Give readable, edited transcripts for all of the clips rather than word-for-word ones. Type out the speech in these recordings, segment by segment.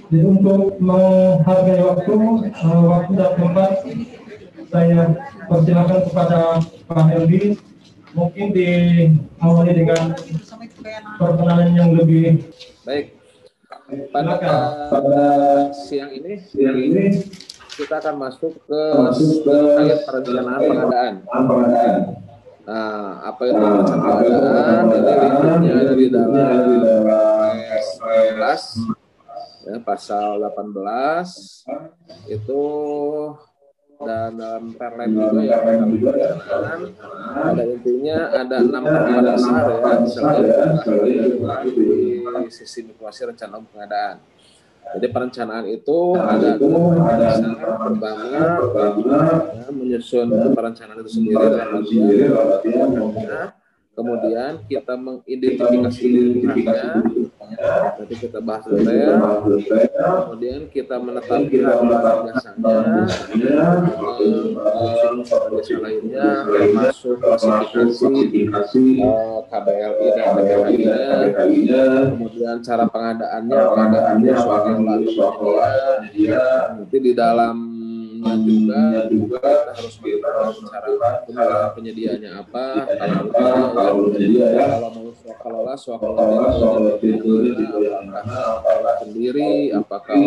Jadi untuk menghargai waktu dan tempat, saya persilakan kepada Pak Heldi, mungkin diawali dengan perkenalan yang lebih baik. Pada siang ini kita akan masuk ke terkait perencanaan pengadaan. Nah, apa itu perencanaan pengadaan? Ini linknya ada di dalam ya, pasal 18 itu, dan dalam perlen juga ya, perencanaan. Pada intinya ada 6 peraturan dasar ya, selain di sisi migrasi rencana pengadaan. Jadi perencanaan itu ada pertama ya, menyusun perencanaan itu sendiri dalam artian, kemudian kita mengidentifikasi kebutuhannya, nanti kita bahas detail, kemudian kita menetapkan jasanya, jasa lainnya, termasuk klasifikasi KBLI dan PPKI-nya, kemudian cara pengadaannya, pengadaannya suatu nanti di dalamnya juga kita harus mengetahui cara penyediaannya apa, kalau mau suakelola apakah sendiri, apakah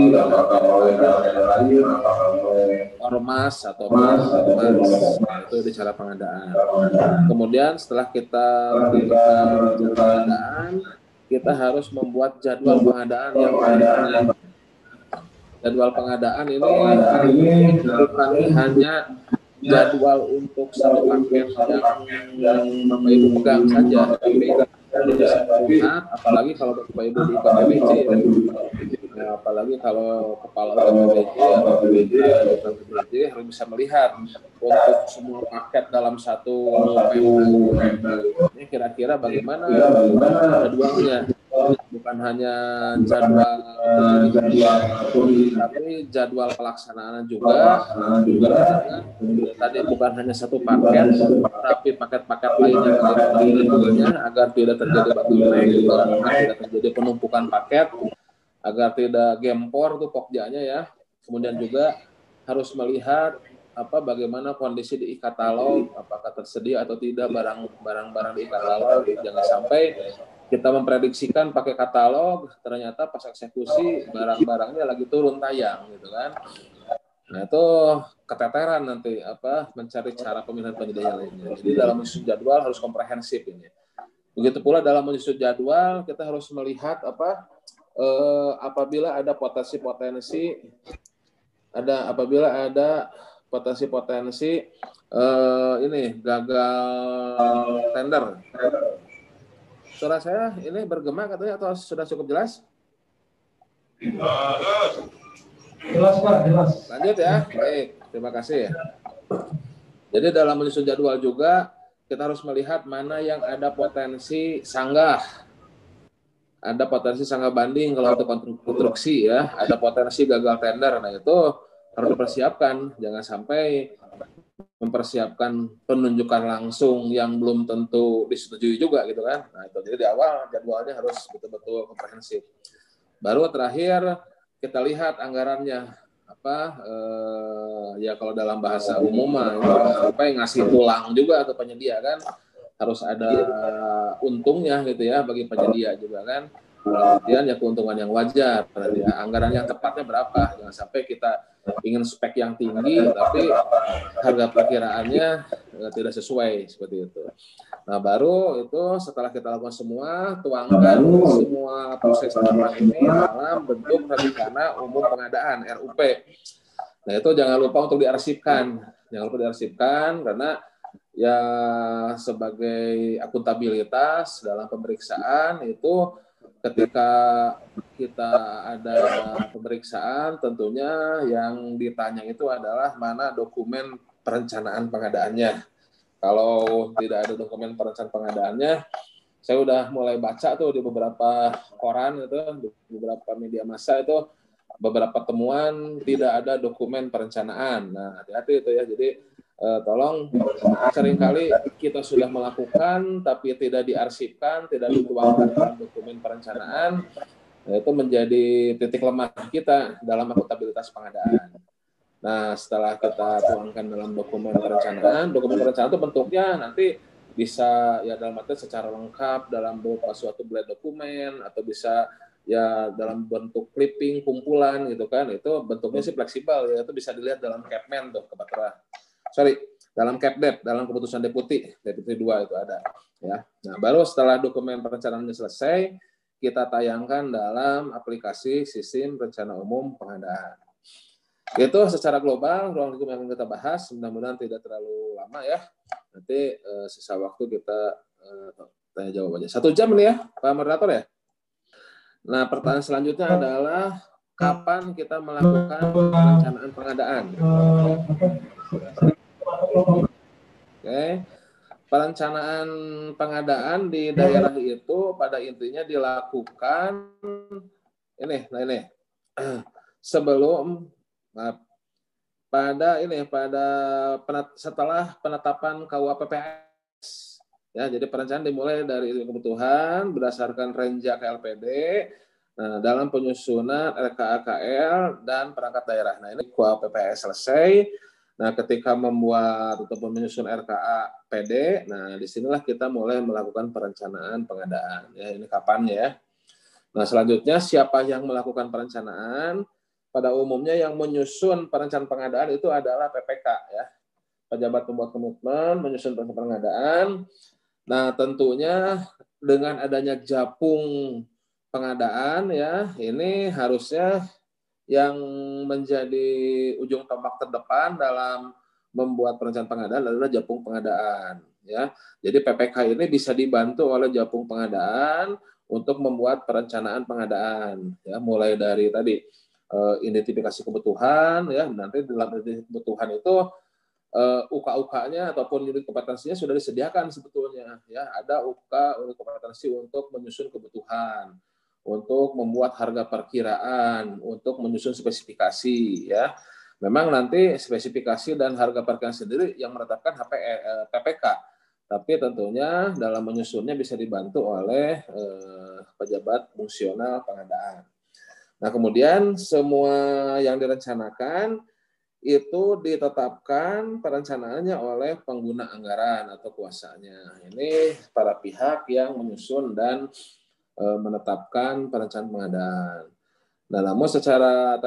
ormas atau itu di cara pengadaan. Kemudian setelah kita menentukan pengadaan, kita harus membuat jadwal pengadaan yang baik. Jadwal pengadaan ini bukan hanya jadwal untuk satu paket yang Bapak Ibu pegang saja, tapi bisa melihat, apalagi kalau Bapak Ibu di KPBC ya, apalagi kalau kepala KPBC atau KPBC harus bisa melihat untuk semua paket dalam satu PMU ini kira-kira bagaimana jadwalnya. Bukan hanya jadwal tapi jadwal pelaksanaan juga. Tadi bukan hanya satu paket, tapi paket-paket lainnya bagaimana agar tidak terjadi bottleneck, agar tidak terjadi penumpukan paket, agar tidak gempor tuh pokjanya ya. Kemudian juga harus melihat bagaimana kondisi di e-katalog, apakah tersedia atau tidak barang-barang di e-katalog. Jangan sampai kita memprediksikan pakai katalog, ternyata pas eksekusi barang-barangnya lagi turun tayang gitu kan. Nah itu keteteran nanti mencari cara pemilihan penyedia lainnya. Jadi dalam menyusun jadwal harus komprehensif ini. Begitu pula dalam menyusun jadwal kita harus melihat apabila ada potensi-potensi ini gagal tender. Suara saya ini bergema katanya atau sudah cukup jelas? Jelas Pak, jelas. Lanjut ya, baik, terima kasih. Jadi dalam menyusun jadwal juga kita harus melihat mana yang ada potensi sanggah. Ada potensi sanggah banding kalau untuk konstruksi ya, ada potensi gagal tender. Nah itu harus dipersiapkan, jangan sampai mempersiapkan penunjukan langsung yang belum tentu disetujui juga gitu kan. Nah itu jadi di awal jadwalnya harus betul-betul komprehensif. Baru terakhir kita lihat anggarannya ya kalau dalam bahasa umum sampai ngasih tulang juga ke penyedia kan, harus ada untungnya gitu ya bagi penyedia juga kan. Kemudian ya keuntungan yang wajar, ya anggaran yang tepatnya berapa, jangan sampai kita ingin spek yang tinggi tapi harga perkiraannya tidak sesuai seperti itu. Nah baru itu setelah kita lakukan semua, tuangkan semua proses tahapan ini dalam bentuk rencana umum pengadaan RUP. Nah itu jangan lupa untuk diarsipkan, karena ya sebagai akuntabilitas dalam pemeriksaan itu ketika kita ada pemeriksaan tentunya yang ditanya itu adalah mana dokumen perencanaan pengadaannya. Kalau tidak ada dokumen perencanaan pengadaannya, saya udah mulai baca tuh di beberapa koran itu, di beberapa media massa itu beberapa temuan tidak ada dokumen perencanaan. Nah, hati-hati itu ya. Jadi tolong, seringkali kita sudah melakukan tapi tidak diarsipkan, tidak dituangkan dalam dokumen perencanaan, itu menjadi titik lemah kita dalam akuntabilitas pengadaan. Nah, setelah kita tuangkan dalam dokumen perencanaan itu bentuknya nanti bisa ya dalam arti secara lengkap dalam berupa suatu bullet dokumen atau bisa ya dalam bentuk clipping kumpulan gitu kan, itu bentuknya sih fleksibel ya, itu bisa dilihat dalam Capman tuh dalam Capdet, dalam keputusan deputi 2 itu ada ya. Nah, baru setelah dokumen perencanaannya selesai kita tayangkan dalam aplikasi sistem rencana umum pengadaan. Itu secara global ruang lingkup yang kita bahas, mudah-mudahan tidak terlalu lama ya. Nanti sisa waktu kita tanya jawab aja. 1 jam nih ya, Pak Moderator ya. Nah, pertanyaan selanjutnya adalah kapan kita melakukan perencanaan pengadaan? Oke. Perencanaan pengadaan di daerah itu pada intinya dilakukan sebelum setelah penetapan KUA-PPS. Ya, jadi perencanaan dimulai dari kebutuhan berdasarkan renja KLPD, dalam penyusunan RKA-KL dan perangkat daerah. Nah, ini KUA-PPS selesai. Nah, ketika membuat atau menyusun RKA PD, nah disinilah kita mulai melakukan perencanaan pengadaan. Ya, ini kapan ya? Nah, selanjutnya siapa yang melakukan perencanaan? Pada umumnya yang menyusun perencanaan pengadaan itu adalah PPK ya, pejabat pembuat komitmen menyusun perencanaan pengadaan. Nah, tentunya dengan adanya Japung pengadaan ya, ini harusnya yang menjadi ujung tombak terdepan dalam membuat perencanaan pengadaan adalah Japung pengadaan ya. Jadi PPK ini bisa dibantu oleh Japung pengadaan untuk membuat perencanaan pengadaan ya, mulai dari tadi identifikasi kebutuhan ya, nanti dalam identifikasi kebutuhan itu UK-UK-nya ataupun unit kompetensinya sudah disediakan sebetulnya ya, ada UK unit kompetensi untuk menyusun kebutuhan, untuk membuat harga perkiraan, untuk menyusun spesifikasi ya. Memang nanti spesifikasi dan harga perkiraan sendiri yang menetapkan PPK, tapi tentunya dalam menyusunnya bisa dibantu oleh pejabat fungsional pengadaan. Nah, kemudian semua yang direncanakan itu ditetapkan perencanaannya oleh pengguna anggaran atau kuasanya. Ini para pihak yang menyusun dan menetapkan perencanaan pengadaan. Nah, namun secara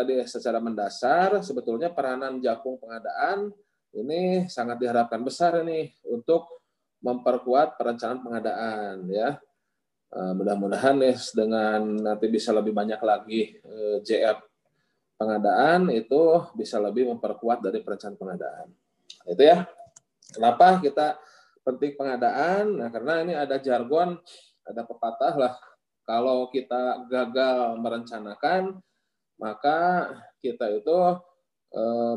mendasar sebetulnya peranan Japung pengadaan ini sangat diharapkan besar ini untuk memperkuat perencanaan pengadaan ya. Mudah-mudahan dengan nanti bisa lebih banyak lagi JF pengadaan itu bisa lebih memperkuat dari perencanaan pengadaan. Itu ya. Kenapa kita penting pengadaan? Nah, karena ini ada jargon, ada pepatah lah. Kalau kita gagal merencanakan, maka kita itu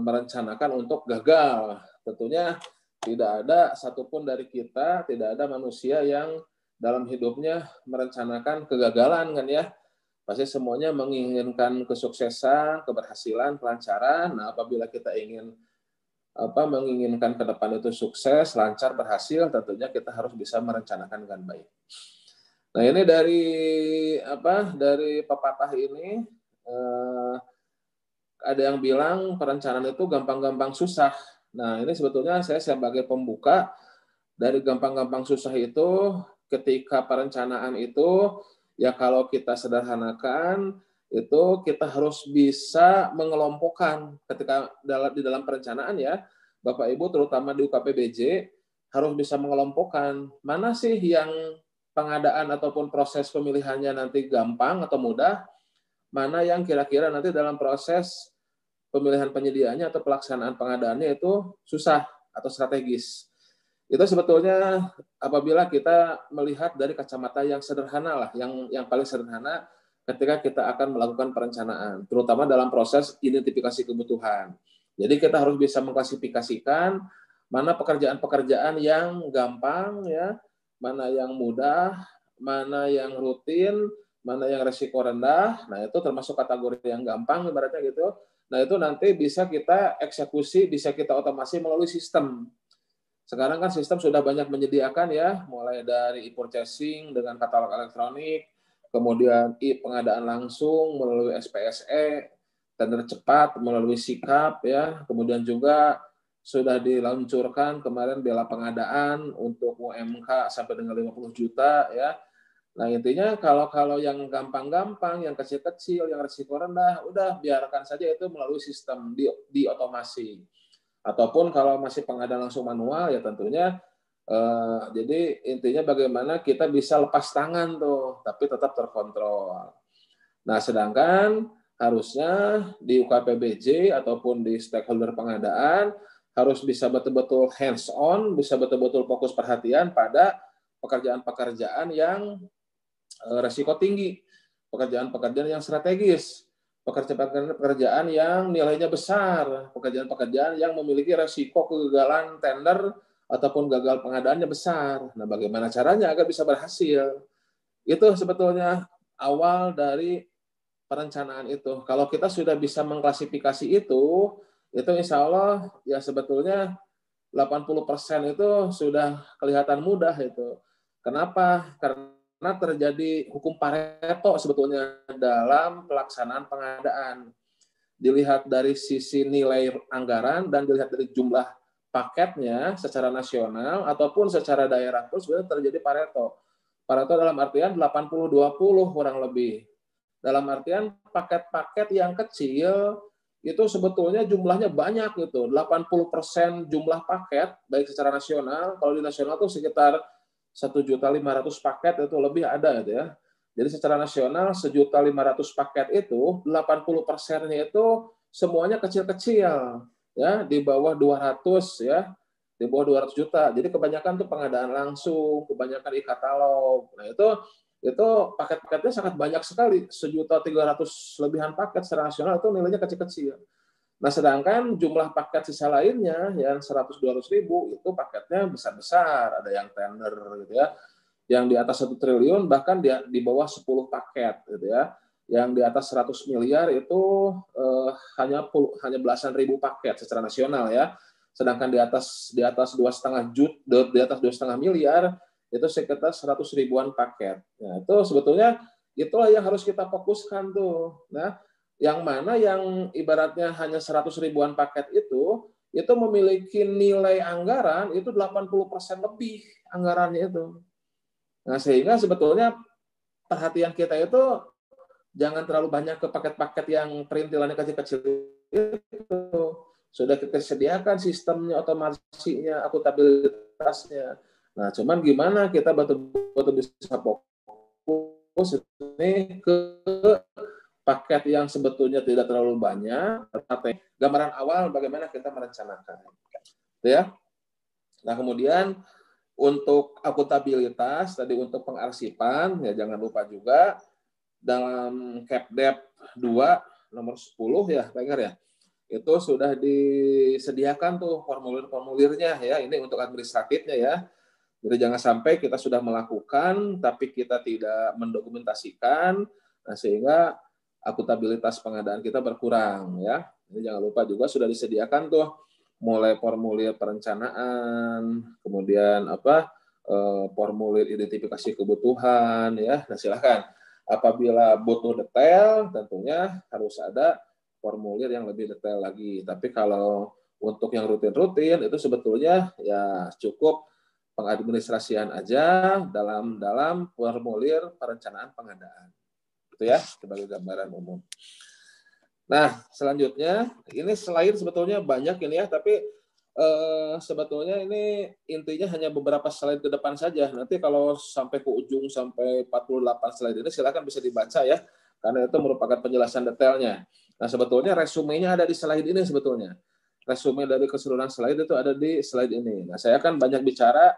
merencanakan untuk gagal. Tentunya tidak ada satupun dari kita, tidak ada manusia yang dalam hidupnya merencanakan kegagalan kan ya. Pasti semuanya menginginkan kesuksesan, keberhasilan, kelancaran. Nah, apabila kita menginginkan ke depan itu sukses, lancar, berhasil, tentunya kita harus bisa merencanakan dengan baik. Nah, ini dari pepatah ini ada yang bilang perencanaan itu gampang-gampang susah. Nah, ini sebetulnya saya sebagai pembuka dari gampang-gampang susah itu, ketika perencanaan itu ya kalau kita sederhanakan itu kita harus bisa mengelompokkan ketika di dalam perencanaan ya, Bapak Ibu terutama di UKPBJ harus bisa mengelompokkan mana sih yang pengadaan ataupun proses pemilihannya nanti gampang atau mudah, mana yang kira-kira nanti dalam proses pemilihan penyediaannya atau pelaksanaan pengadaannya itu susah atau strategis. Itu sebetulnya apabila kita melihat dari kacamata yang sederhana lah, yang paling sederhana ketika kita akan melakukan perencanaan, terutama dalam proses identifikasi kebutuhan. Jadi kita harus bisa mengklasifikasikan mana pekerjaan-pekerjaan yang gampang ya, mana yang mudah, mana yang rutin, mana yang resiko rendah. Nah, itu termasuk kategori yang gampang ibaratnya gitu. Nah, itu nanti bisa kita eksekusi, bisa kita otomasi melalui sistem. Sekarang kan sistem sudah banyak menyediakan ya, mulai dari e-purchasing dengan katalog elektronik, kemudian pengadaan langsung melalui SPSE, tender cepat melalui Sikap ya, kemudian juga sudah diluncurkan kemarin bela pengadaan untuk UMK sampai dengan 50 juta ya. Nah, intinya kalau yang gampang-gampang, yang kecil-kecil, yang risiko rendah, udah biarkan saja itu melalui sistem di otomasi. Ataupun kalau masih pengadaan langsung manual, ya tentunya jadi intinya bagaimana kita bisa lepas tangan tuh, tapi tetap terkontrol. Nah, sedangkan harusnya di UKPBJ ataupun di stakeholder pengadaan harus bisa betul-betul hands on, bisa betul-betul fokus perhatian pada pekerjaan-pekerjaan yang resiko tinggi, pekerjaan-pekerjaan yang strategis, pekerjaan-pekerjaan yang nilainya besar, pekerjaan-pekerjaan yang memiliki resiko kegagalan tender ataupun gagal pengadaannya besar. Nah, bagaimana caranya agar bisa berhasil? Itu sebetulnya awal dari perencanaan itu. Kalau kita sudah bisa mengklasifikasi itu insya Allah ya sebetulnya 80% itu sudah kelihatan mudah itu. Kenapa? Karena terjadi hukum Pareto sebetulnya dalam pelaksanaan pengadaan. Dilihat dari sisi nilai anggaran dan dilihat dari jumlah paketnya secara nasional ataupun secara daerah pun sebenarnya terjadi Pareto. Pareto dalam artian 80-20 kurang lebih. Dalam artian paket-paket yang kecil itu sebetulnya jumlahnya banyak gitu. 80% jumlah paket baik secara nasional, kalau di nasional itu sekitar 1.500.000 paket itu lebih ada gitu ya. Jadi secara nasional 1.500.000 paket itu 80%-nya itu semuanya kecil-kecil ya, di bawah 200 ya, di bawah 200 juta. Jadi kebanyakan tuh pengadaan langsung, kebanyakan e-katalog. Nah, itu paket-paketnya sangat banyak sekali, 1.300.000 lebihan paket secara nasional itu nilainya kecil-kecil. Nah, sedangkan jumlah paket sisa lainnya yang 100-200 ribu itu paketnya besar-besar, ada yang tender gitu ya, yang di atas 1 triliun bahkan di bawah 10 paket gitu ya, yang di atas 100 miliar itu hanya belasan ribu paket secara nasional ya, sedangkan di atas 2,5 miliar itu sekitar 100 ribuan paket. Nah, itu sebetulnya itulah yang harus kita fokuskan tuh. Nah, yang mana yang ibaratnya hanya 100 ribuan paket itu memiliki nilai anggaran itu 80% lebih anggarannya itu. Nah, sehingga sebetulnya perhatian kita itu jangan terlalu banyak ke paket-paket yang perintilannya kecil-kecil itu. Sudah kita sediakan sistemnya, otomasinya, akuntabilitasnya. Nah, cuman gimana kita betul-betul bisa fokus ini ke paket yang sebetulnya tidak terlalu banyak, tapi gambaran awal bagaimana kita merencanakan. Ya. Nah, kemudian untuk akuntabilitas, tadi untuk pengarsipan, ya jangan lupa juga dalam Capdep 2 nomor 10 ya, Pak Inger ya, itu sudah disediakan tuh formulir-formulirnya ya, ini untuk administratifnya ya. Jadi jangan sampai kita sudah melakukan, tapi kita tidak mendokumentasikan, nah sehingga akuntabilitas pengadaan kita berkurang ya. Ini jangan lupa juga sudah disediakan tuh mulai formulir perencanaan, kemudian formulir identifikasi kebutuhan ya. Nah, silakan. Apabila butuh detail, tentunya harus ada formulir yang lebih detail lagi. Tapi kalau untuk yang rutin-rutin itu sebetulnya ya cukup pengadministrasian aja dalam formulir perencanaan pengadaan. Itu ya sebagai gambaran umum. Nah, selanjutnya ini selain sebetulnya banyak ini ya, tapi sebetulnya ini intinya hanya beberapa slide ke depan saja. Nanti kalau sampai ke ujung sampai 48 slide ini silakan bisa dibaca ya, karena itu merupakan penjelasan detailnya. Nah, sebetulnya resumenya ada di slide ini sebetulnya. Resume dari keseluruhan slide itu ada di slide ini. Nah, saya akan banyak bicara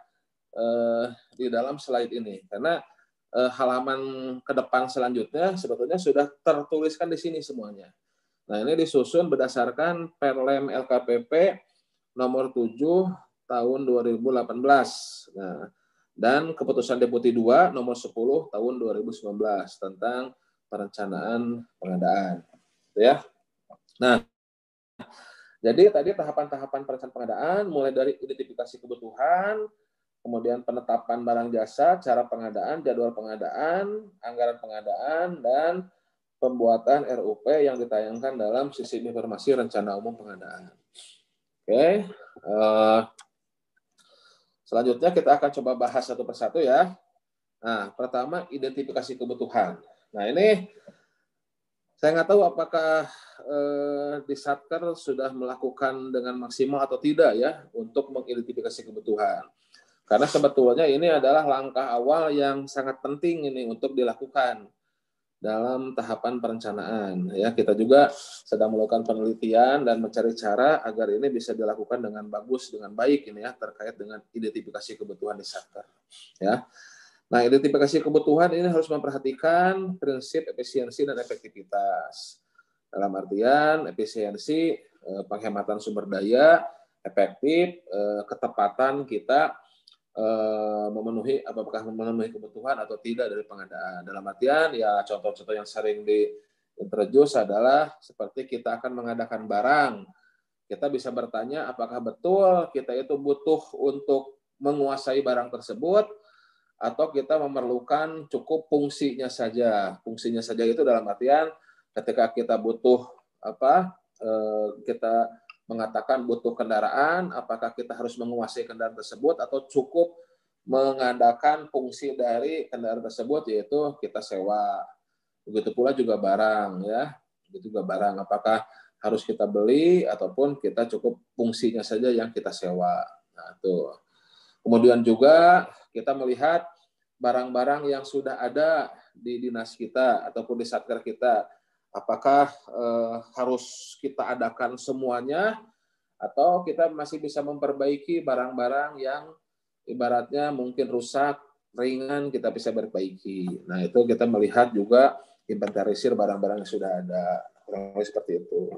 di dalam slide ini karena halaman ke depan selanjutnya sebetulnya sudah tertuliskan di sini semuanya. Nah, ini disusun berdasarkan Perlem LKPP nomor 7 tahun 2018. Nah, dan keputusan Deputi 2 nomor 10 tahun 2019 tentang perencanaan pengadaan. Gitu ya. Nah, Jadi tadi tahapan-tahapan perencanaan pengadaan mulai dari identifikasi kebutuhan, kemudian penetapan barang jasa, cara pengadaan, jadwal pengadaan, anggaran pengadaan, dan pembuatan RUP yang ditayangkan dalam sistem informasi rencana umum pengadaan. Oke, selanjutnya kita akan coba bahas satu persatu ya. Nah, pertama identifikasi kebutuhan. Nah, ini saya nggak tahu apakah di Satker sudah melakukan dengan maksimal atau tidak ya untuk mengidentifikasi kebutuhan. Karena sebetulnya ini adalah langkah awal yang sangat penting ini untuk dilakukan dalam tahapan perencanaan. Ya, kita juga sedang melakukan penelitian dan mencari cara agar ini bisa dilakukan dengan bagus, dengan baik ini ya terkait dengan identifikasi kebutuhan di Satker. Ya. Nah, identifikasi kebutuhan ini harus memperhatikan prinsip efisiensi dan efektivitas. Dalam artian efisiensi, penghematan sumber daya, efektif, ketepatan kita memenuhi apakah memenuhi kebutuhan atau tidak dari pengadaan. Dalam artian ya contoh-contoh yang sering diintroduce adalah seperti kita akan mengadakan barang. Kita bisa bertanya apakah betul kita itu butuh untuk menguasai barang tersebut atau kita memerlukan cukup fungsinya saja. Fungsinya saja itu dalam artian ketika kita butuh kita mengatakan butuh kendaraan, apakah kita harus menguasai kendaraan tersebut atau cukup mengadakan fungsi dari kendaraan tersebut yaitu kita sewa. Begitu pula juga barang ya. Begitu juga barang apakah harus kita beli ataupun kita cukup fungsinya saja yang kita sewa. Nah, tuh. Kemudian juga kita melihat barang-barang yang sudah ada di dinas kita ataupun di Satker kita. Apakah harus kita adakan semuanya atau kita masih bisa memperbaiki barang-barang yang ibaratnya mungkin rusak, ringan, kita bisa perbaiki. Nah, itu kita melihat juga inventarisir barang-barang yang sudah ada. Kurang lebih seperti itu.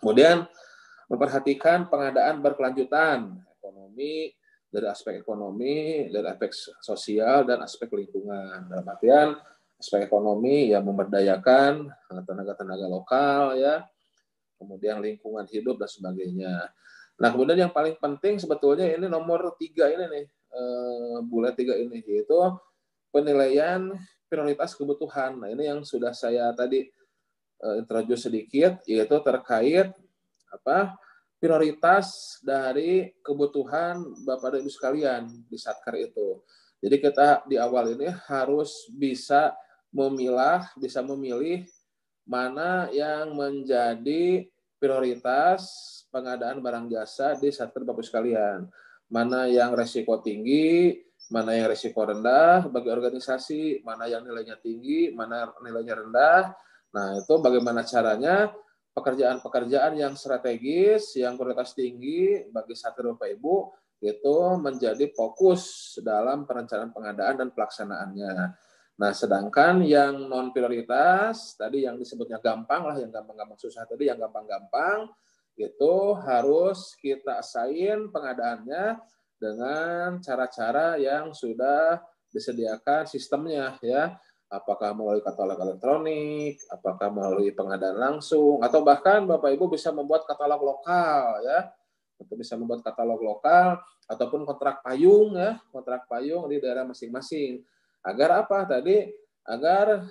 Kemudian memperhatikan pengadaan berkelanjutan, ekonomi, dari aspek ekonomi, dari aspek sosial, dan aspek lingkungan. Dalam artian, aspek ekonomi ya memberdayakan tenaga-tenaga lokal, ya, kemudian lingkungan hidup, dan sebagainya. Nah, kemudian yang paling penting sebetulnya ini nomor 3 ini nih, bulat 3 ini, yaitu penilaian prioritas kebutuhan. Nah, ini yang sudah saya tadi introduce sedikit, yaitu terkait prioritas dari kebutuhan Bapak dan Ibu sekalian di Satker itu. Jadi kita di awal ini harus bisa memilah, bisa memilih mana yang menjadi prioritas pengadaan barang jasa di Satker Bapak sekalian. Mana yang resiko tinggi, mana yang resiko rendah bagi organisasi, mana yang nilainya tinggi, mana nilainya rendah. Nah, itu bagaimana caranya pekerjaan-pekerjaan yang strategis, yang prioritas tinggi bagi Satker Bapak Ibu itu menjadi fokus dalam perencanaan pengadaan dan pelaksanaannya. Nah, sedangkan yang non prioritas tadi yang disebutnya gampang lah, yang gampang-gampang susah tadi, yang gampang-gampang itu harus kita assign pengadaannya dengan cara-cara yang sudah disediakan sistemnya ya. Apakah melalui katalog elektronik, apakah melalui pengadaan langsung, atau bahkan Bapak Ibu bisa membuat katalog lokal ya, untuk bisa membuat katalog lokal ataupun kontrak payung ya, kontrak payung di daerah masing-masing. Agar apa tadi? Agar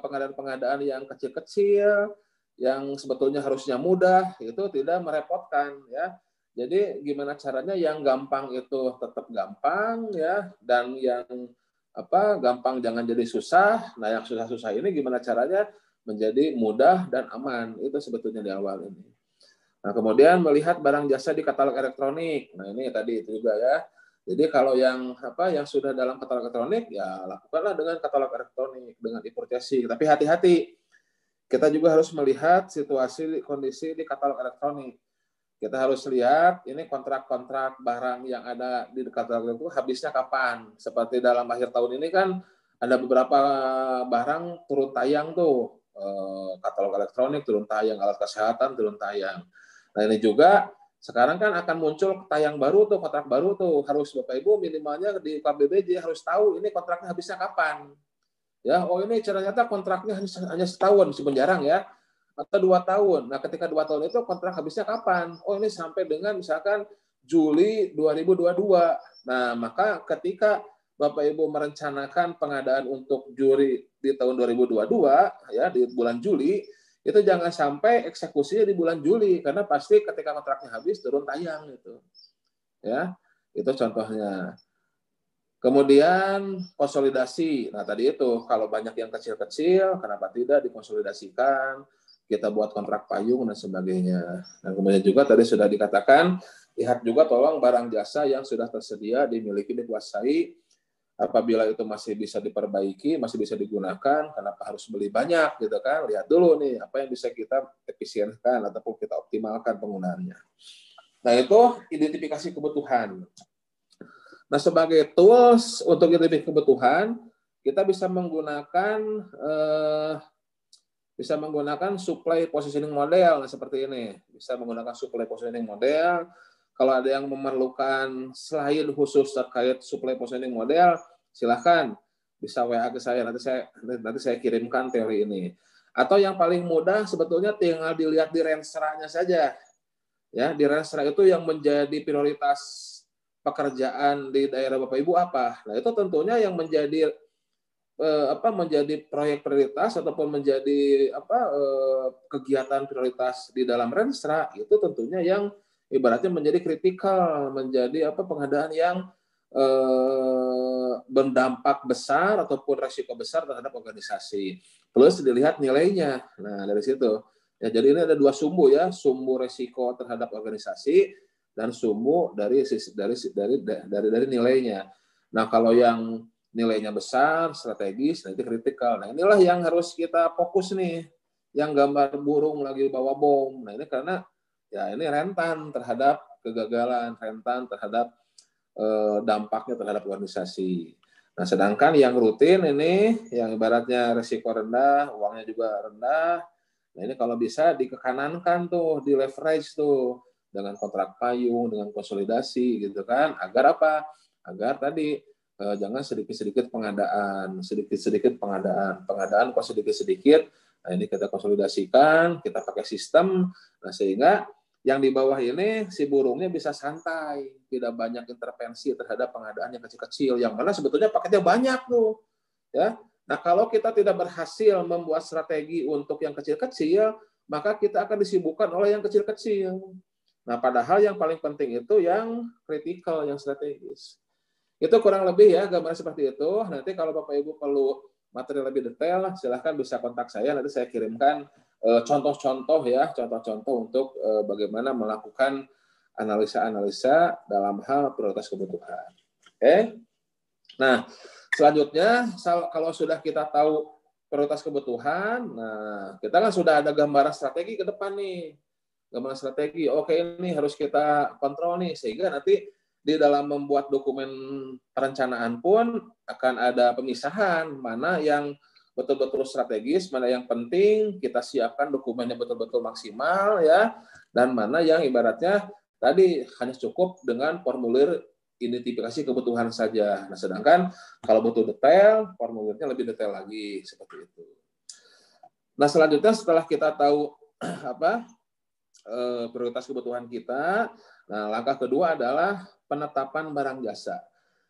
pengadaan-pengadaan yang kecil-kecil, yang sebetulnya harusnya mudah, itu tidak merepotkan ya. Jadi gimana caranya yang gampang itu tetap gampang ya, dan yang gampang jangan jadi susah. Nah, yang susah-susah ini gimana caranya menjadi mudah dan aman. Itu sebetulnya di awal ini. Nah, kemudian melihat barang jasa di katalog elektronik. Nah, ini tadi itu juga ya. Jadi kalau yang sudah dalam katalog elektronik ya lakukanlah dengan katalog elektronik dengan importasi. Tapi hati-hati. Kita juga harus melihat situasi kondisi di katalog elektronik. Kita harus lihat ini kontrak-kontrak barang yang ada di katalog itu habisnya kapan. Seperti dalam akhir tahun ini kan ada beberapa barang turun tayang tuh, katalog elektronik turun tayang, alat kesehatan turun tayang. Nah, ini juga sekarang kan akan muncul tayang baru tuh, kontrak baru tuh. Harus Bapak Ibu minimalnya di KBBJ harus tahu ini kontraknya habisnya kapan. Ya, oh ini ternyata kontraknya hanya setahun, meskipun jarang ya. atau 2 tahun. Nah, ketika 2 tahun itu kontrak habisnya kapan? Oh, ini sampai dengan misalkan Juli 2022. Nah, maka ketika Bapak Ibu merencanakan pengadaan untuk juri di tahun 2022, ya di bulan Juli, itu jangan sampai eksekusinya di bulan Juli, karena pasti ketika kontraknya habis turun tayang gitu. Ya, itu contohnya. Kemudian konsolidasi. Nah, tadi itu kalau banyak yang kecil-kecil, kenapa tidak dikonsolidasikan? Kita buat kontrak payung dan sebagainya. Dan kemudian juga tadi sudah dikatakan, lihat juga tolong barang jasa yang sudah tersedia, dimiliki, dikuasai. Apabila itu masih bisa diperbaiki, masih bisa digunakan, kenapa harus beli banyak gitu kan? Lihat dulu nih apa yang bisa kita efisienkan ataupun kita optimalkan penggunaannya. Nah, itu identifikasi kebutuhan. Nah, sebagai tools untuk identifikasi kebutuhan, kita bisa menggunakan supply positioning model seperti ini. Bisa menggunakan supply positioning model. Kalau ada yang memerlukan slide khusus terkait supply positioning model, silakan bisa WA ke saya. Nanti saya kirimkan teori ini. Atau yang paling mudah sebetulnya tinggal dilihat di Renstra-nya saja. Ya, di Renstra itu yang menjadi prioritas pekerjaan di daerah Bapak Ibu apa? Nah, itu tentunya yang menjadi proyek prioritas ataupun menjadi kegiatan prioritas di dalam Renstra, itu tentunya yang ibaratnya menjadi kritikal, menjadi pengadaan yang berdampak besar ataupun resiko besar terhadap organisasi. Plus dilihat nilainya. Nah, dari situ. Ya, jadi ini ada 2 sumbu ya, sumbu resiko terhadap organisasi dan sumbu dari nilainya. Nah, kalau yang nilainya besar, strategis, nanti kritikal. Nah, inilah yang harus kita fokus nih. Yang gambar burung lagi bawa bom. Nah, ini karena ya ini rentan terhadap kegagalan, rentan terhadap dampaknya terhadap organisasi. Nah, sedangkan yang rutin ini, yang ibaratnya risiko rendah, uangnya juga rendah, nah ini kalau bisa dikekanankan tuh, di leverage tuh, dengan kontrak payung, dengan konsolidasi gitu kan, agar apa? Agar tadi jangan sedikit-sedikit pengadaan, pengadaan kok sedikit-sedikit, nah ini kita konsolidasikan, kita pakai sistem, nah sehingga yang di bawah ini si burungnya bisa santai, tidak banyak intervensi terhadap pengadaan yang kecil-kecil, yang mana sebetulnya paketnya banyak tuh, ya. Nah, kalau kita tidak berhasil membuat strategi untuk yang kecil-kecil, maka kita akan disibukkan oleh yang kecil-kecil. Nah, padahal yang paling penting itu yang kritikal, yang strategis. Itu kurang lebih ya gambar seperti itu. Nanti kalau Bapak Ibu perlu materi lebih detail, silahkan bisa kontak saya. Nanti saya kirimkan contoh-contoh untuk bagaimana melakukan analisa-analisa dalam hal prioritas kebutuhan. Oke. Nah, selanjutnya kalau sudah kita tahu prioritas kebutuhan, nah kita kan sudah ada gambaran strategi ke depan nih. Gambaran strategi, oke ini harus kita kontrol nih, sehingga nanti di dalam membuat dokumen perencanaan pun akan ada pemisahan, mana yang betul-betul strategis, mana yang penting kita siapkan dokumennya betul-betul maksimal ya, dan mana yang ibaratnya tadi hanya cukup dengan formulir identifikasi kebutuhan saja. Nah, sedangkan kalau butuh detail, formulirnya lebih detail lagi seperti itu. Nah, selanjutnya setelah kita tahu prioritas kebutuhan kita, nah langkah kedua adalah penetapan barang jasa.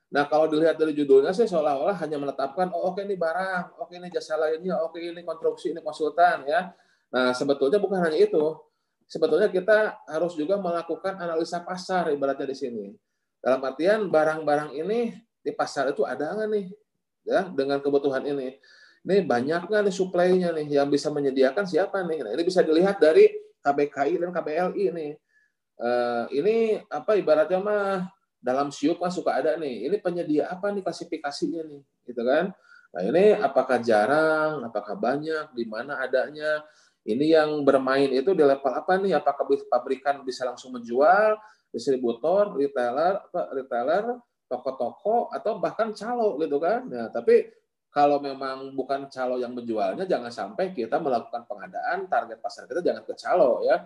Nah, kalau dilihat dari judulnya sih seolah-olah hanya menetapkan, oh oke ini barang, oke ini jasa lainnya, oke ini konstruksi, ini konsultan ya. Nah, sebetulnya bukan hanya itu. Sebetulnya kita harus juga melakukan analisa pasar ibaratnya di sini. Dalam artian barang-barang ini di pasar itu ada nggak nih ya dengan kebutuhan ini. Ini banyak nggak nih suplainya nih yang bisa menyediakan siapa nih. Nah, ini bisa dilihat dari KBKI dan KBLI nih. Ini ibaratnya mah dalam SIUP kan suka ada nih. Ini penyedia apa nih klasifikasinya nih, gitu kan? Nah, ini apakah jarang, apakah banyak, di mana adanya? Ini yang bermain itu di level apa nih? Apakah pabrikan bisa langsung menjual, distributor, retailer, toko-toko, atau bahkan calo gitu kan? Nah, tapi kalau memang bukan calo yang menjualnya, jangan sampai kita melakukan pengadaan, target pasar kita jangan ke calo ya.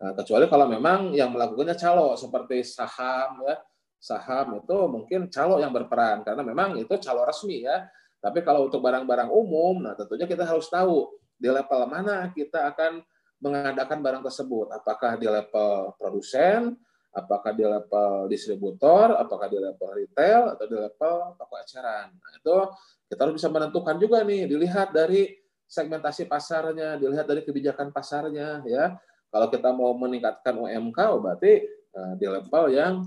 Nah, kecuali kalau memang yang melakukannya calo seperti saham ya. Saham itu mungkin calo yang berperan karena memang itu calo resmi ya. Tapi kalau untuk barang-barang umum, nah tentunya kita harus tahu di level mana kita akan mengadakan barang tersebut. Apakah di level produsen, apakah di level distributor, apakah di level retail, atau di level toko eceran. Nah, itu kita harus bisa menentukan juga nih, dilihat dari segmentasi pasarnya, dilihat dari kebijakan pasarnya. Ya, kalau kita mau meningkatkan UMK, berarti di level yang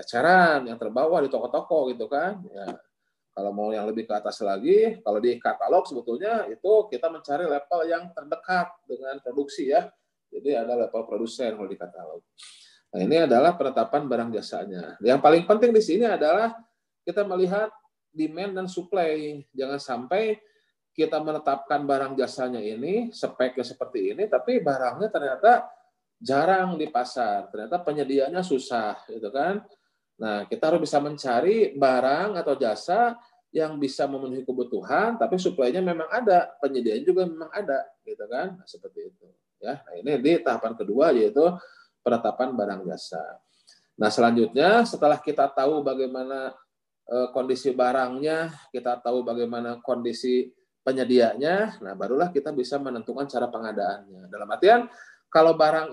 eceran, yang terbawah di toko-toko gitu kan. Ya, kalau mau yang lebih ke atas lagi, kalau di katalog sebetulnya itu kita mencari level yang terdekat dengan produksi ya. Jadi ada level produsen kalau di katalog. Nah, ini adalah penetapan barang jasanya. Yang paling penting di sini adalah kita melihat demand dan supply. Jangan sampai kita menetapkan barang jasanya ini, speknya seperti ini, tapi barangnya ternyata jarang di pasar. Ternyata penyediaannya susah, gitu kan. Nah, kita harus bisa mencari barang atau jasa yang bisa memenuhi kebutuhan, tapi suplainya memang ada, penyediaan juga memang ada, gitu kan? Nah, seperti itu. Ya, nah, ini di tahapan kedua yaitu penetapan barang jasa. Nah, selanjutnya setelah kita tahu bagaimana kondisi barangnya, kita tahu bagaimana kondisi penyedianya, nah barulah kita bisa menentukan cara pengadaannya. Dalam artian, kalau barang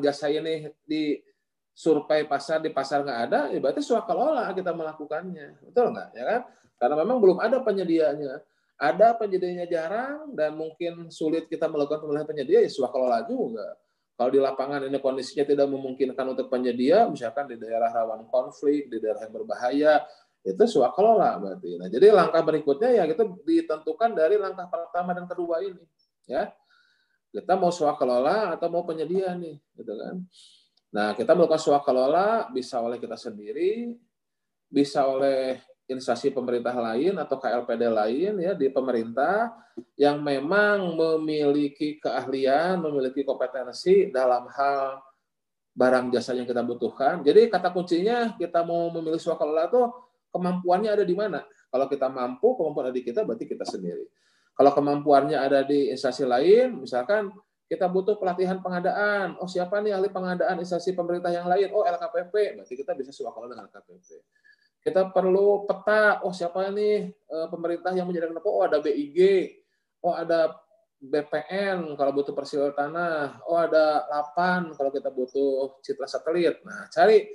jasa ini di survei pasar di pasar nggak ada, ya berarti swakalola kita melakukannya, betul nggak? Ya kan? Karena memang belum ada penyedianya. Ada penyedianya jarang dan mungkin sulit kita melakukan pemilihan penyedia, ya swakalola juga. Kalau di lapangan ini kondisinya tidak memungkinkan untuk penyedia, misalkan di daerah rawan konflik, di daerah yang berbahaya, itu swakalola berarti. Nah, jadi langkah berikutnya ya itu ditentukan dari langkah pertama dan kedua ini, ya. Kita mau swakalola atau mau penyedia nih, gitu kan? Nah, kita melakukan swakalola bisa oleh kita sendiri, bisa oleh instansi pemerintah lain atau KLPD lain ya di pemerintah yang memang memiliki keahlian, memiliki kompetensi dalam hal barang jasa yang kita butuhkan. Jadi kata kuncinya kita mau memilih swakalola itu kemampuannya ada di mana. Kalau kita mampu, kemampuan ada di kita, berarti kita sendiri. Kalau kemampuannya ada di instansi lain, misalkan kita butuh pelatihan pengadaan. Oh, siapa nih ahli pengadaan instansi pemerintah yang lain? Oh, LKPP. Berarti kita bisa swakalola dengan LKPP. Kita perlu peta. Oh, siapa nih pemerintah yang menyediakan peta? Oh, ada BIG. Oh, ada BPN kalau butuh persil tanah. Oh, ada LAPAN kalau kita butuh citra satelit. Nah, cari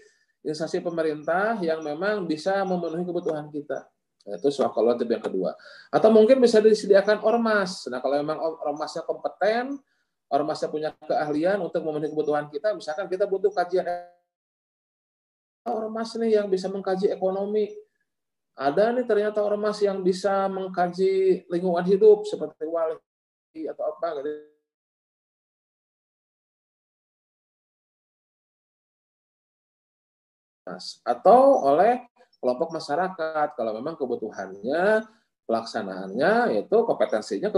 instansi pemerintah yang memang bisa memenuhi kebutuhan kita. Itu swakalola tipe yang kedua. Atau mungkin bisa disediakan ormas. Nah, kalau memang ormasnya kompeten, ormasnya punya keahlian untuk memenuhi kebutuhan kita, misalkan kita butuh kajian ormas nih yang bisa mengkaji ekonomi. Ada nih ternyata ormas yang bisa mengkaji lingkungan hidup seperti wali atau apa gitu. Atau oleh kelompok masyarakat kalau memang kebutuhannya pelaksanaannya itu kompetensinya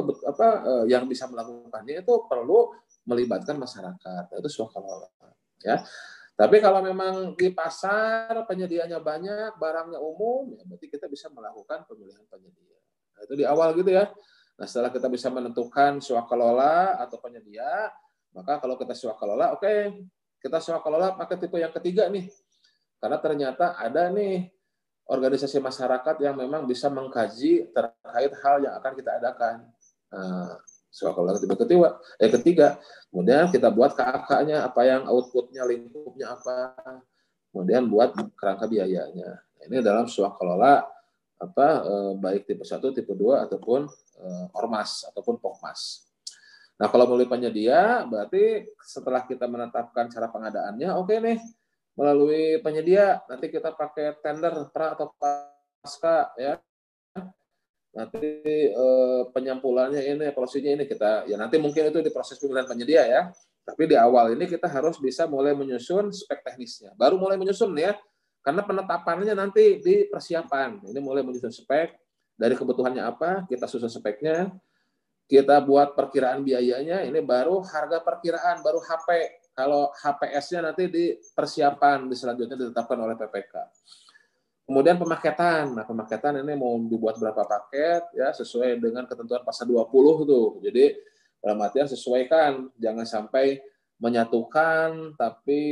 yang bisa melakukannya itu perlu melibatkan masyarakat. Itu swakalola ya. Tapi kalau memang di pasar penyediaannya banyak, barangnya umum, ya berarti kita bisa melakukan pemilihan penyedia. Nah, itu di awal gitu ya. Nah, setelah kita bisa menentukan swakalola atau penyedia, maka kalau kita swakalola, oke, kita swakalola pakai tipe yang ketiga nih. Karena ternyata ada nih organisasi masyarakat yang memang bisa mengkaji terkait hal yang akan kita adakan. Nah, swakalola ketiga. Kemudian kita buat KAK-nya, apa yang outputnya, lingkupnya apa. Kemudian buat kerangka biayanya. Ini dalam swakalola baik tipe 1, tipe 2 ataupun ormas ataupun pokmas. Nah, kalau melalui penyedia berarti setelah kita menetapkan cara pengadaannya, oke nih, melalui penyedia nanti kita pakai tender pra atau pasca ya. Nanti penyampulannya ini, prosesnya ini kita ya nanti mungkin itu di proses pemilihan penyedia ya. Tapi di awal ini kita harus bisa mulai menyusun spek teknisnya. Baru mulai menyusun ya. Karena penetapannya nanti di persiapan. Ini mulai menyusun spek dari kebutuhannya apa, kita susun speknya, kita buat perkiraan biayanya, ini baru harga perkiraan, baru HP. Kalau HPS-nya nanti di persiapan, di selanjutnya ditetapkan oleh PPK. Kemudian pemaketan. Nah, pemaketan ini mau dibuat berapa paket ya sesuai dengan ketentuan pasal 20 tuh. Jadi dalam artian sesuaikan, jangan sampai menyatukan tapi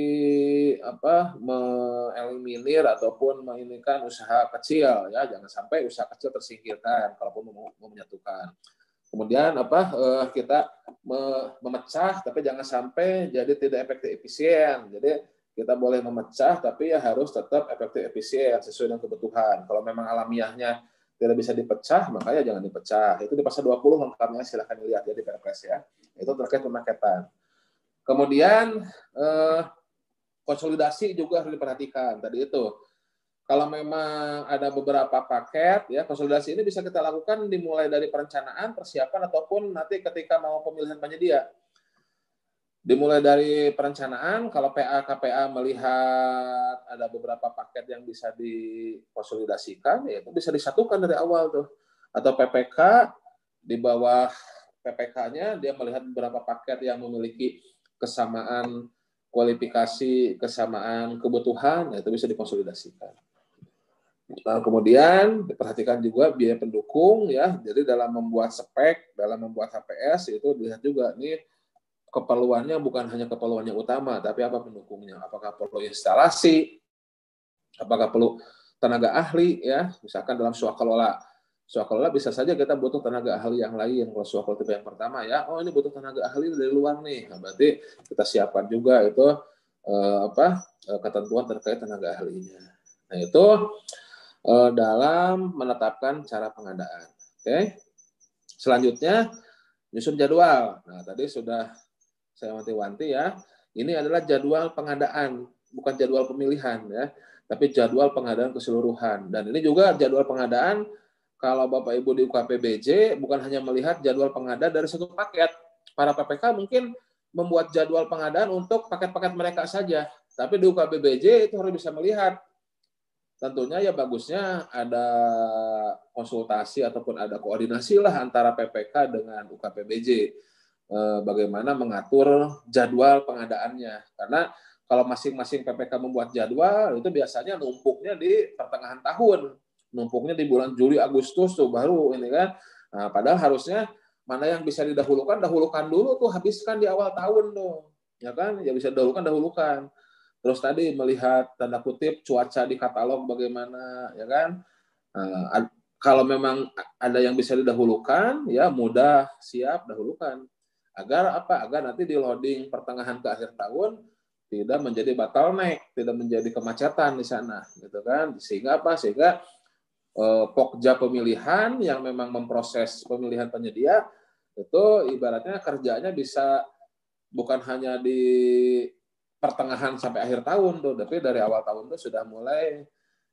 mengeliminir ataupun menginikan usaha kecil ya, jangan sampai usaha kecil tersingkirkan kalaupun mau menyatukan. Kemudian kita memecah, tapi jangan sampai jadi tidak efektif efisien. Jadi kita boleh memecah, tapi ya harus tetap efektif efisien sesuai dengan kebutuhan. Kalau memang alamiahnya tidak bisa dipecah, makanya jangan dipecah. Itu di pasal 20 lengkapnya silahkan dilihat ya di Perpres ya. Itu terkait pemaketan. Kemudian konsolidasi juga harus diperhatikan. Tadi itu, kalau memang ada beberapa paket, ya konsolidasi ini bisa kita lakukan dimulai dari perencanaan, persiapan, ataupun nanti ketika mau pemilihan penyedia. Dimulai dari perencanaan, kalau PA KPA melihat ada beberapa paket yang bisa dikonsolidasikan, ya itu bisa disatukan dari awal tuh. Atau PPK di bawah PPK-nya dia melihat beberapa paket yang memiliki kesamaan kualifikasi, kesamaan kebutuhan, itu bisa dikonsolidasikan. Nah, kemudian diperhatikan juga biaya pendukung ya. Jadi dalam membuat spek, dalam membuat HPS itu dilihat juga nih keperluannya bukan hanya keperluan yang utama, tapi apa pendukungnya. Apakah perlu instalasi, apakah perlu tenaga ahli ya. Misalkan dalam swakelola bisa saja kita butuh tenaga ahli yang lain. Kalau swakelola tipe yang pertama ya, oh ini butuh tenaga ahli dari luar nih. Nah, berarti kita siapkan juga itu ketentuan terkait tenaga ahlinya. Nah, itu dalam menetapkan cara pengadaan. Oke. Selanjutnya nyusun jadwal. Nah, tadi sudah saya wanti-wanti ya. Ini adalah jadwal pengadaan, bukan jadwal pemilihan ya, tapi jadwal pengadaan keseluruhan. Dan ini juga jadwal pengadaan. Kalau Bapak Ibu di UKPBJ bukan hanya melihat jadwal pengadaan dari satu paket. Para PPK mungkin membuat jadwal pengadaan untuk paket-paket mereka saja. Tapi di UKPBJ itu harus bisa melihat. Tentunya ya bagusnya ada konsultasi ataupun ada koordinasi lah antara PPK dengan UKPBJ. Bagaimana mengatur jadwal pengadaannya. Karena kalau masing-masing PPK membuat jadwal, itu biasanya numpuknya di pertengahan tahun. Numpuknya di bulan Juli, Agustus tuh baru ini kan. Nah, padahal harusnya mana yang bisa didahulukan, dahulukan dulu tuh, habiskan di awal tahun tuh. Ya kan? Ya bisa dahulukan. Terus tadi melihat tanda kutip cuaca di katalog bagaimana, ya kan? Nah, kalau memang ada yang bisa didahulukan, ya mudah, siap, dahulukan. Agar apa? Agar nanti di loading pertengahan ke akhir tahun tidak menjadi bottleneck, tidak menjadi kemacetan di sana, gitu kan? Sehingga apa? Sehingga Pokja pemilihan yang memang memproses pemilihan penyedia itu ibaratnya kerjanya bisa bukan hanya di pertengahan sampai akhir tahun tuh, tapi dari awal tahun tuh sudah mulai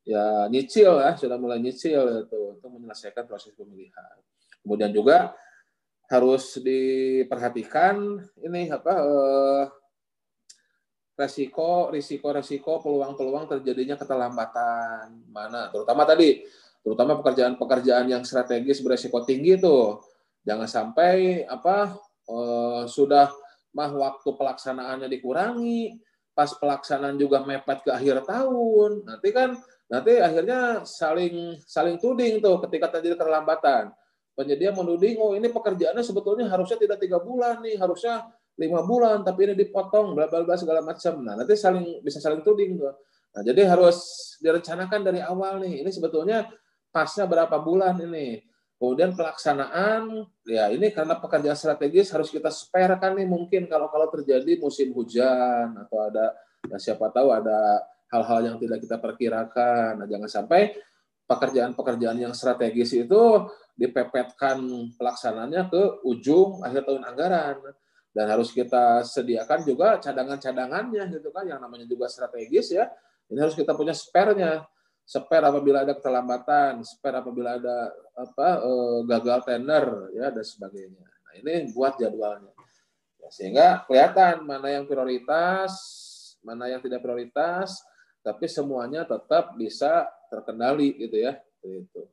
ya nyicil ya, sudah mulai nyicil itu untuk menyelesaikan proses pemilihan. Kemudian juga harus diperhatikan ini risiko, peluang terjadinya keterlambatan mana, terutama pekerjaan yang strategis beresiko tinggi tuh. Jangan sampai sudah waktu pelaksanaannya dikurangi, pas pelaksanaan juga mepet ke akhir tahun. Nanti akhirnya saling tuding tuh ketika terjadi keterlambatan. Penyedia menuding, oh ini pekerjaannya sebetulnya harusnya tidak 3 bulan nih, harusnya 5 bulan, tapi ini dipotong, bla bla bla segala macam. Nah, nanti bisa saling tuding tuh. Nah, jadi harus direncanakan dari awal nih. Ini sebetulnya pasnya berapa bulan ini. Kemudian pelaksanaan, ya ini karena pekerjaan strategis harus kita sparekan nih mungkin kalau terjadi musim hujan atau ada, ya siapa tahu ada hal-hal yang tidak kita perkirakan. Nah, jangan sampai pekerjaan-pekerjaan yang strategis itu dipepetkan pelaksanaannya ke ujung akhir tahun anggaran. Dan harus kita sediakan juga cadangan-cadangannya gitu kan, yang namanya juga strategis ya. Ini harus kita punya spare-nya. Spare apabila ada keterlambatan, spare apabila ada gagal tender ya dan sebagainya. Nah, ini buat jadwalnya. Ya, sehingga kelihatan mana yang prioritas, mana yang tidak prioritas, tapi semuanya tetap bisa terkendali gitu ya. Gitu.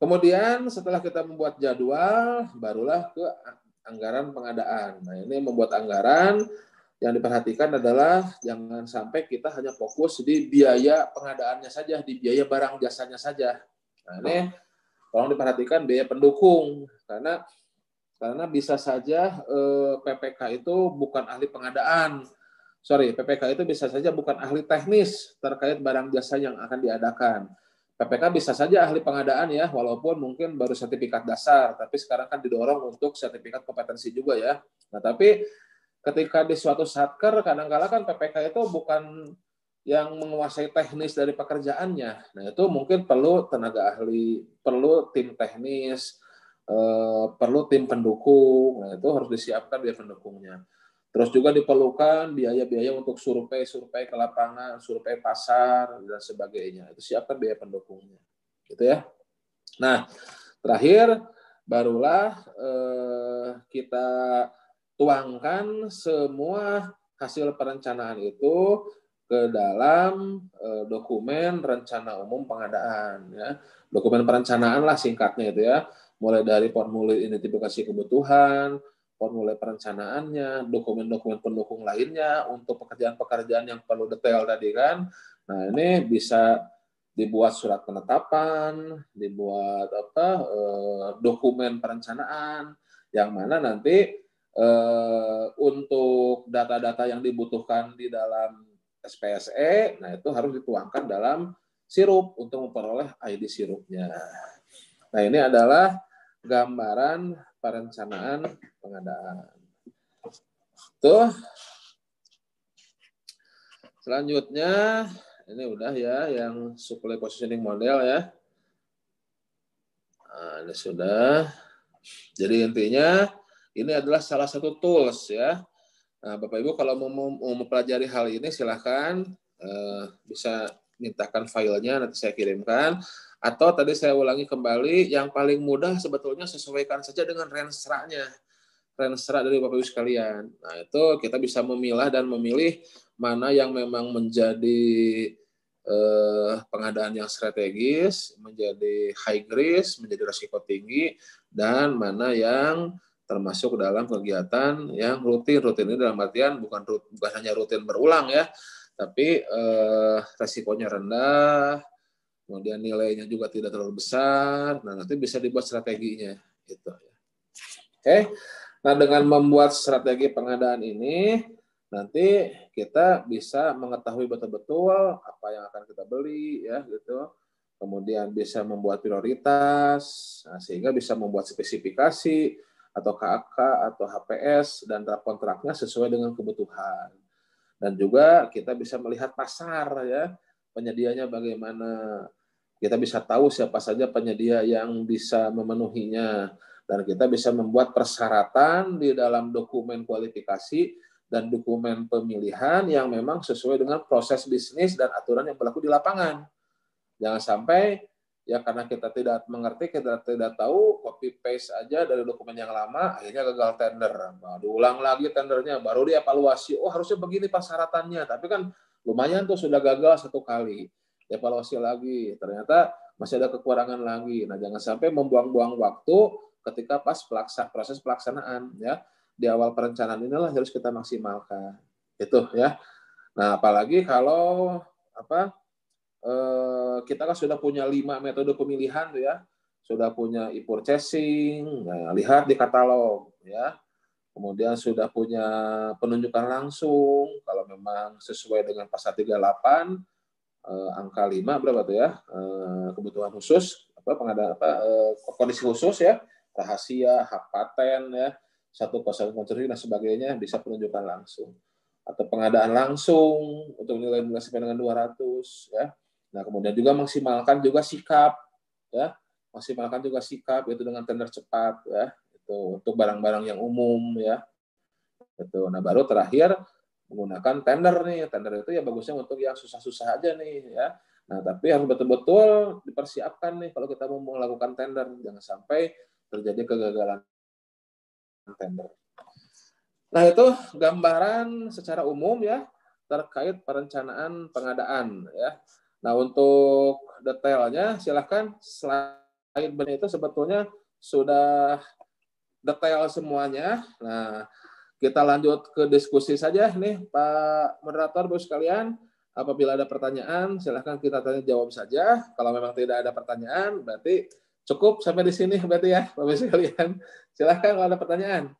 Kemudian setelah kita membuat jadwal, barulah ke anggaran pengadaan. Nah, ini membuat anggaran yang diperhatikan adalah jangan sampai kita hanya fokus di biaya pengadaannya saja, di biaya barang jasanya saja. Nah, ini tolong diperhatikan biaya pendukung, karena bisa saja PPK itu bukan ahli pengadaan. PPK itu bisa saja bukan ahli teknis terkait barang jasa yang akan diadakan. PPK bisa saja ahli pengadaan ya, walaupun mungkin baru sertifikat dasar, tapi sekarang kan didorong untuk sertifikat kompetensi juga ya. Nah, tapi ketika di suatu satker, kadang-kala kan PPK itu bukan yang menguasai teknis dari pekerjaannya. Nah, itu mungkin perlu tenaga ahli, perlu tim teknis, perlu tim pendukung. Nah, itu harus disiapkan biaya pendukungnya. Terus juga diperlukan biaya-biaya untuk survei ke lapangan, survei pasar, dan sebagainya. Itu siapkan biaya pendukungnya. Gitu ya. Nah, terakhir, barulah kita tuangkan semua hasil perencanaan itu ke dalam dokumen rencana umum pengadaan. Ya. Dokumen perencanaan lah singkatnya itu ya. Mulai dari formulir identifikasi kebutuhan, formulir perencanaannya, dokumen-dokumen pendukung lainnya untuk pekerjaan-pekerjaan yang perlu detail tadi kan. Nah, ini bisa dibuat surat penetapan, dibuat dokumen perencanaan yang mana nanti untuk data-data yang dibutuhkan di dalam SPSE, nah itu harus dituangkan dalam sirup untuk memperoleh ID sirupnya. Nah, ini adalah gambaran perencanaan pengadaan. Tuh. Selanjutnya, ini udah ya yang supply positioning model ya. Nah, ini sudah. Jadi intinya ini adalah salah satu tools ya. Nah, Bapak Ibu kalau mau mempelajari hal ini silahkan bisa mintakan filenya, nanti saya kirimkan. Atau tadi saya ulangi kembali, yang paling mudah sebetulnya sesuaikan saja dengan renstra-nya. Renstra dari Bapak Ibu sekalian. Nah, itu kita bisa memilah dan memilih mana yang memang menjadi pengadaan yang strategis, menjadi high risk, menjadi risiko tinggi, dan mana yang termasuk dalam kegiatan yang rutin. Rutin ini dalam artian bukan hanya rutin berulang ya, tapi resikonya rendah, kemudian nilainya juga tidak terlalu besar. Nah, nanti bisa dibuat strateginya. Gitu. Oke. Nah, dengan membuat strategi pengadaan ini, nanti kita bisa mengetahui betul-betul apa yang akan kita beli, ya gitu. Kemudian bisa membuat prioritas, nah, sehingga bisa membuat spesifikasi atau KAK atau HPS dan draft kontraknya sesuai dengan kebutuhan. Dan juga kita bisa melihat pasar ya, penyedianya bagaimana. Kita bisa tahu siapa saja penyedia yang bisa memenuhinya. Dan kita bisa membuat persyaratan di dalam dokumen kualifikasi dan dokumen pemilihan yang memang sesuai dengan proses bisnis dan aturan yang berlaku di lapangan. Jangan sampai ya karena kita tidak mengerti, kita tidak tahu, copy paste aja dari dokumen yang lama, akhirnya gagal tender. Nah, diulang lagi tendernya, baru dievaluasi. Oh, harusnya begini persyaratannya, tapi kan lumayan tuh sudah gagal satu kali. Evaluasi lagi, ternyata masih ada kekurangan lagi. Nah, jangan sampai membuang-buang waktu ketika pas proses pelaksanaan ya. Di awal perencanaan inilah harus kita maksimalkan. Itu ya. Nah, apalagi kalau kita kan sudah punya 5 metode pemilihan tuh ya. Sudah punya e-purchasing, nah, lihat di katalog ya. Kemudian sudah punya penunjukan langsung kalau memang sesuai dengan pasal 38 angka 5 berapa tuh ya? Kebutuhan khusus, kondisi khusus ya, rahasia, hak paten ya, satu kuasa konstruksi dan sebagainya bisa penunjukan langsung. Atau pengadaan langsung untuk nilai sampai dengan 200 ya. Nah, kemudian juga maksimalkan juga sikap ya. Maksimalkan juga sikap itu dengan tender cepat ya. Itu untuk barang-barang yang umum ya. Itu. Nah, baru terakhir menggunakan tender nih. Tender itu ya bagusnya untuk yang susah-susah aja nih ya. Nah, tapi harus betul-betul dipersiapkan nih kalau kita mau melakukan tender. Jangan sampai terjadi kegagalan tender. Nah, itu gambaran secara umum ya terkait perencanaan pengadaan ya. Nah, untuk detailnya silahkan slide itu sebetulnya sudah detail semuanya. Nah, kita lanjut ke diskusi saja nih Pak Moderator, Bapak sekalian. Apabila ada pertanyaan, silahkan kita tanya jawab saja. Kalau memang tidak ada pertanyaan, berarti cukup sampai di sini berarti ya Bapak sekalian. Silahkan kalau ada pertanyaan.